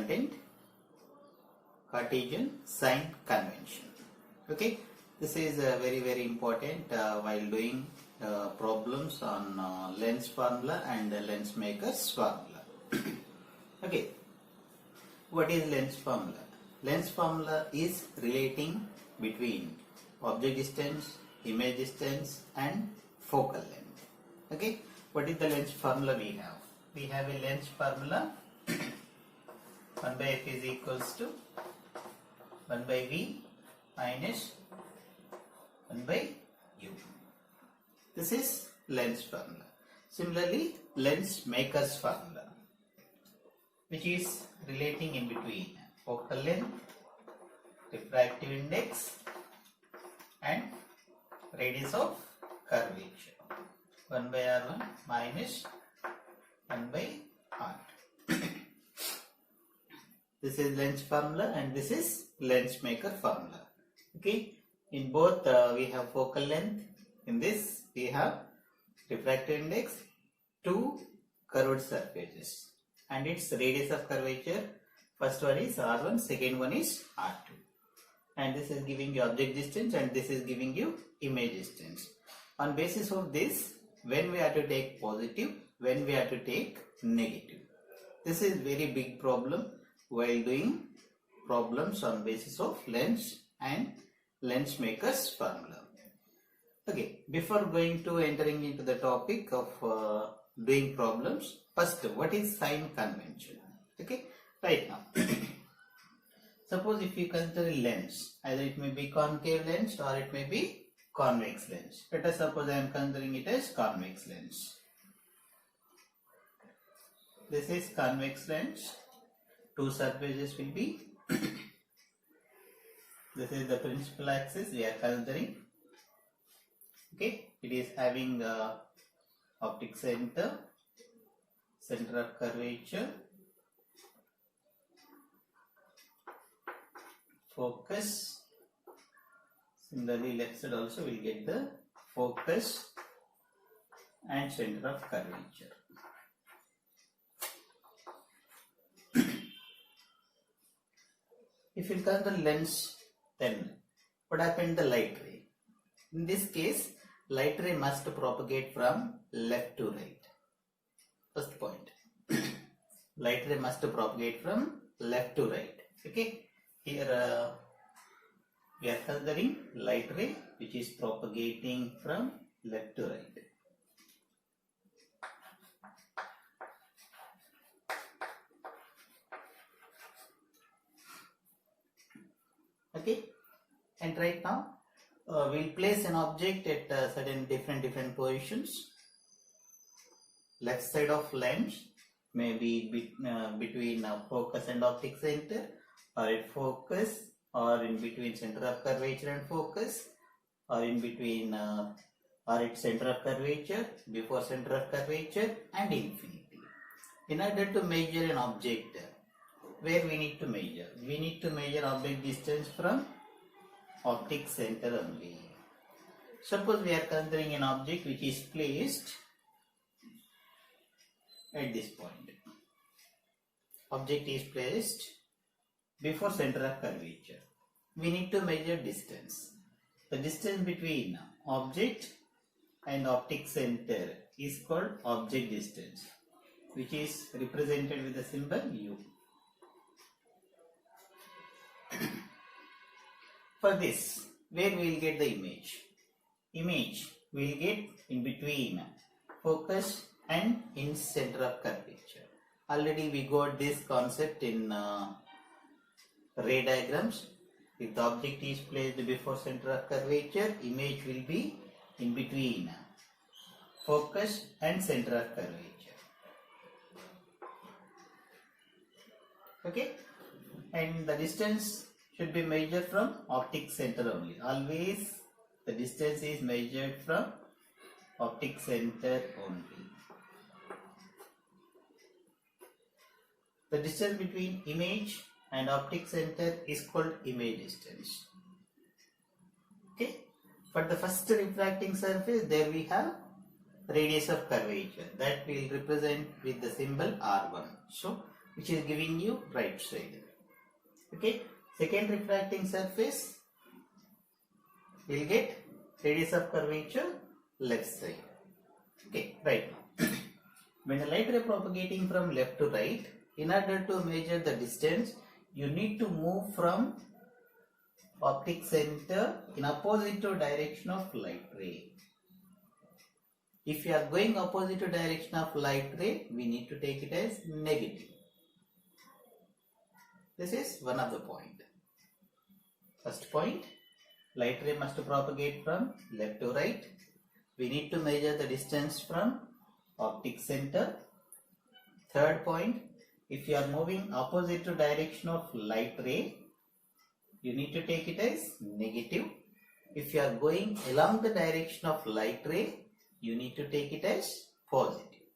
content, Cartesian sign convention. Okay, this is very important while doing problems on Lenz formula and Lenz maker's formula. Okay, what is Lenz formula? Lenz formula is relating between object distance, image distance and focal length. Okay, what is the Lenz formula we have? We have a Lenz formula 1 by f is equals to 1 by v minus 1 by u. This is Lenz formula. Similarly, Lenz maker's formula, which is relating in between focal length, refractive index and radius of curvature. 1 by r1 minus 1 by r2. This is Lenz formula and this is Lenz maker formula. Okay, in both we have focal length. In this we have refractive index, two curved surfaces and its radius of curvature. First one is r1, second one is r2, and this is giving you object distance and this is giving you image distance. On basis of this, when we have to take positive, when we have to take negative. This is very big problem while doing problems on basis of Lenz and Lenz maker's formula. Okay, before going to entering into the topic of doing problems, first what is sign convention? Okay, right now suppose if you consider lens, either it may be concave lens or it may be convex lens. Let us suppose I am considering it as convex lens. This is convex lens. Two surfaces will be this is the principal axis we are considering. Okay, it is having optic center, center of curvature, focus. Similarly, left side also will get the focus and center of curvature. If you consider lens, then what happened to the light ray? In this case, light ray must propagate from left to right. First point. Light ray must propagate from left to right. Okay. Here we are considering light ray which is propagating from left to right. Okay, and right now we'll place an object at certain different positions. Left side of lens may be between focus and optic center, or at focus, or in between center of curvature and focus, or in between or at center of curvature, before center of curvature and infinity. In order to measure an object, where we need to measure? We need to measure object distance from optic center only. Suppose we are considering an object which is placed at this point. Object is placed before center of curvature. We need to measure distance. The distance between object and optic center is called object distance, which is represented with the symbol U. For this, where we will get the image? Image we will get in between focus and in center of curvature. Already we got this concept in ray diagrams. If the object is placed before center of curvature, image will be in between focus and center of curvature. Okay, and the distance should be measured from optic center only. Always the distance is measured from optic center only. The distance between image and optic center is called image distance. Okay. For the first refracting surface, there we have radius of curvature that will represent with the symbol R1. So which is giving you right side. Okay, second refracting surface will get radius of curvature left side. Okay, right now. When the light ray propagating from left to right, in order to measure the distance, you need to move from optic center in opposite to direction of light ray. If you are going opposite to direction of light ray, we need to take it as negative. This is one of the point. First point, light ray must propagate from left to right. We need to measure the distance from optic center. Third point, if you are moving opposite to direction of light ray, you need to take it as negative. If you are going along the direction of light ray, you need to take it as positive.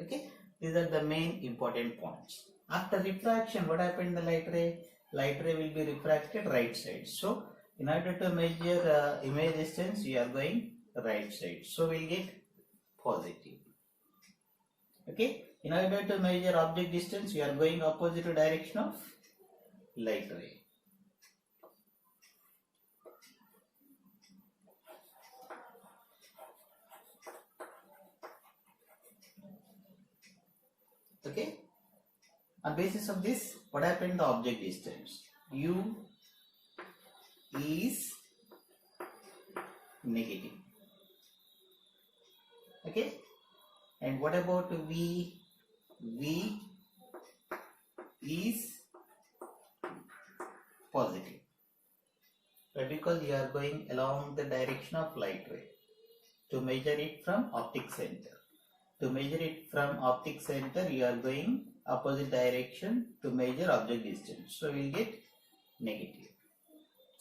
Okay, these are the main important points. After refraction, what happened in the light ray? Light ray will be refracted right side. So, in order to measure image distance, we are going right side. So, we will get positive. Okay, in order to measure object distance, we are going opposite to direction of light ray. Okay, on basis of this, what happened to the object distance? U is negative. Okay, and what about V? V is positive. But because you are going along the direction of light ray to measure it from optic center. To measure it from optic center, you are going opposite direction to measure object distance. So, we will get negative.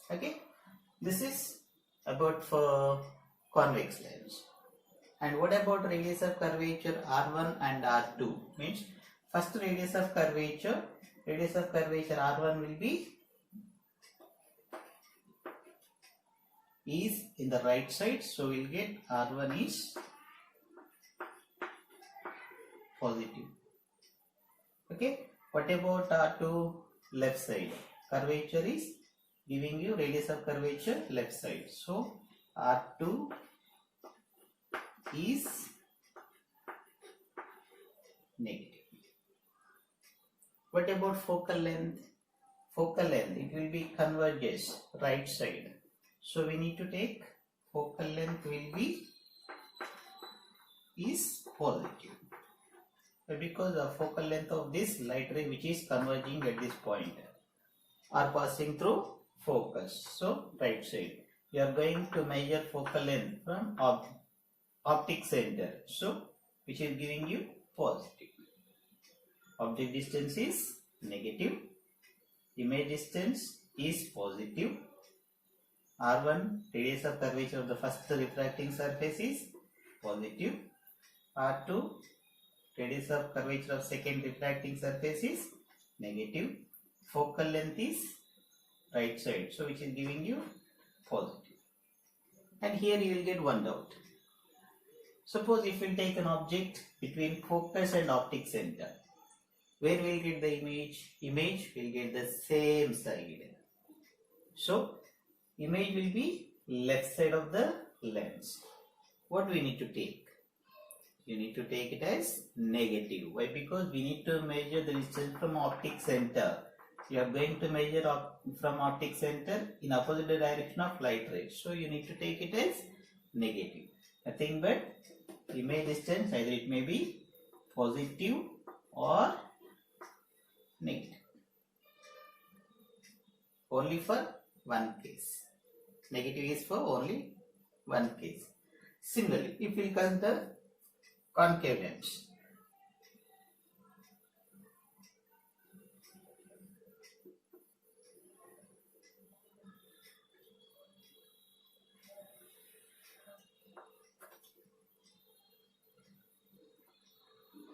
Okay. This is about for convex lens. And what about radius of curvature R1 and R2? Means first radius of curvature R1 will be is in the right side. So, we will get R1 is positive. Okay, what about R2 left side? Curvature is giving you radius of curvature left side. So, R2 is negative. What about focal length? Focal length, it will be converges right side. So, we need to take focal length will be is positive. Because the focal length of this light ray which is converging at this point are passing through focus. So, right side. You are going to measure focal length from optic center. So, which is giving you positive. Object distance is negative. Image distance is positive. R1, radius of curvature of the first refracting surface is positive. R2, radius of curvature of second refracting surface is negative. Focal length is right side. So, which is giving you positive. And here you will get one doubt. Suppose if you take an object between focus and optic center, where will get the image? Image will get the same side. So, image will be left side of the lens. What do we need to take? You need to take it as negative. Why? Because we need to measure the distance from optic center. You are going to measure from optic center in opposite direction of light ray. So, you need to take it as negative. Nothing but image distance, either it may be positive or negative. Only for one case. Negative is for only one case. Similarly, if we consider concave lens.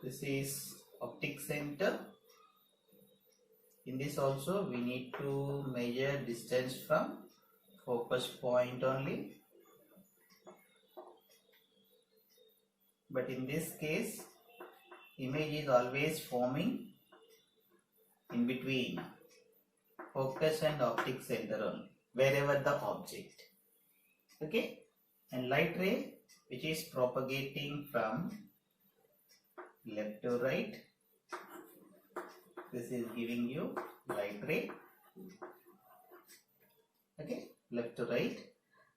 This is optic center. In this also we need to measure distance from focus point only. But in this case, image is always forming in between focus and optic center only, wherever the object. Okay, and light ray which is propagating from left to right, this is giving you light ray. Okay, left to right.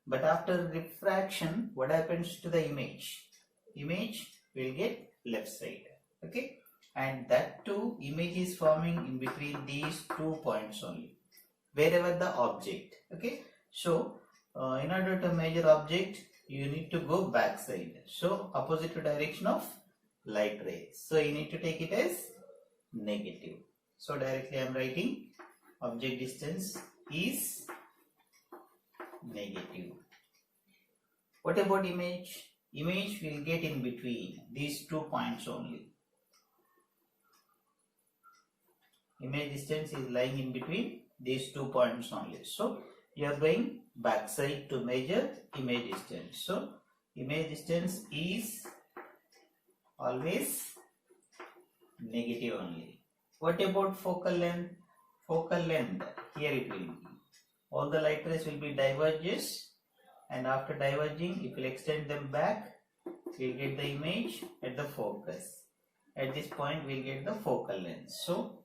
But after refraction, what happens to the image? Image will get left side. Okay, and that too, image is forming in between these 2 points only, wherever the object. Okay, so in order to measure object, you need to go back side, so opposite direction of light rays. So you need to take it as negative. So directly I am writing object distance is negative. What about image? Image will get in between these 2 points only. Image distance is lying in between these 2 points only. So you are going backside to measure image distance. So image distance is always negative only. What about focal length? Focal length, here it will be. All the light rays will be diverges, and after diverging, if we extend them back, we will get the image at the focus. At this point, we will get the focal length. So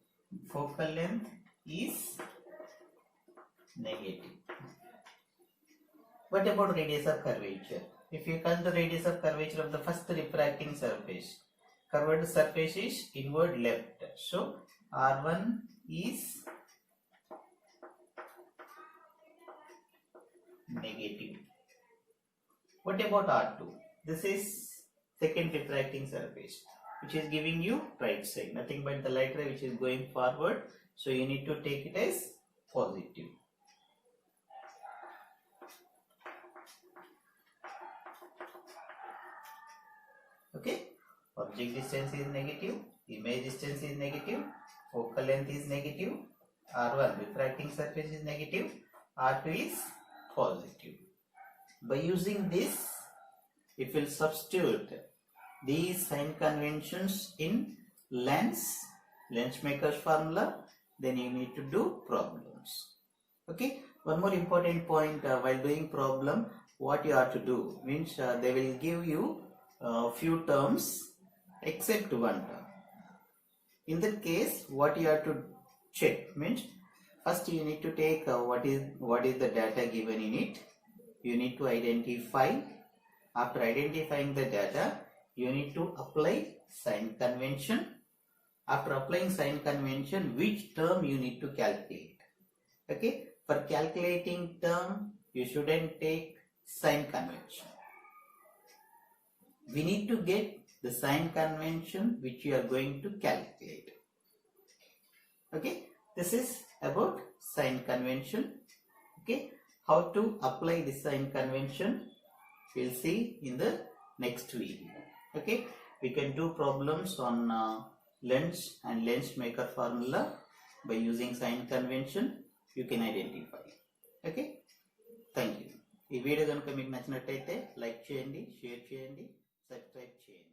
focal length is negative. What about radius of curvature? If you count the radius of curvature of the first refracting surface, curved surface is inward left. So R1 is negative. What about R2? This is second refracting surface, which is giving you right side, nothing but the light ray which is going forward. So you need to take it as positive. Okay, object distance is negative, image distance is negative, focal length is negative, R1 refracting surface is negative, R2 is positive. By using this, if we will substitute these sign conventions in lens maker's formula, then you need to do problems. Okay, one more important point while doing problem, what you have to do means they will give you few terms except one term. In that case, what you have to check means first you need to take what is the data given in it. You need to identify. After identifying the data, you need to apply sign convention. After applying sign convention, which term you need to calculate. Okay, for calculating term, you shouldn't take sign convention. We need to get the sign convention which you are going to calculate. Okay, this is about sign convention. Okay, how to apply this sign convention, we'll see in the next video. Okay, we can do problems on lens and lens maker formula by using sign convention. You can identify. Okay, thank you. ఈ video కనుక మీకు నచ్చినట్టయితే like చేయండి, share చేయండి, subscribe చేయండి.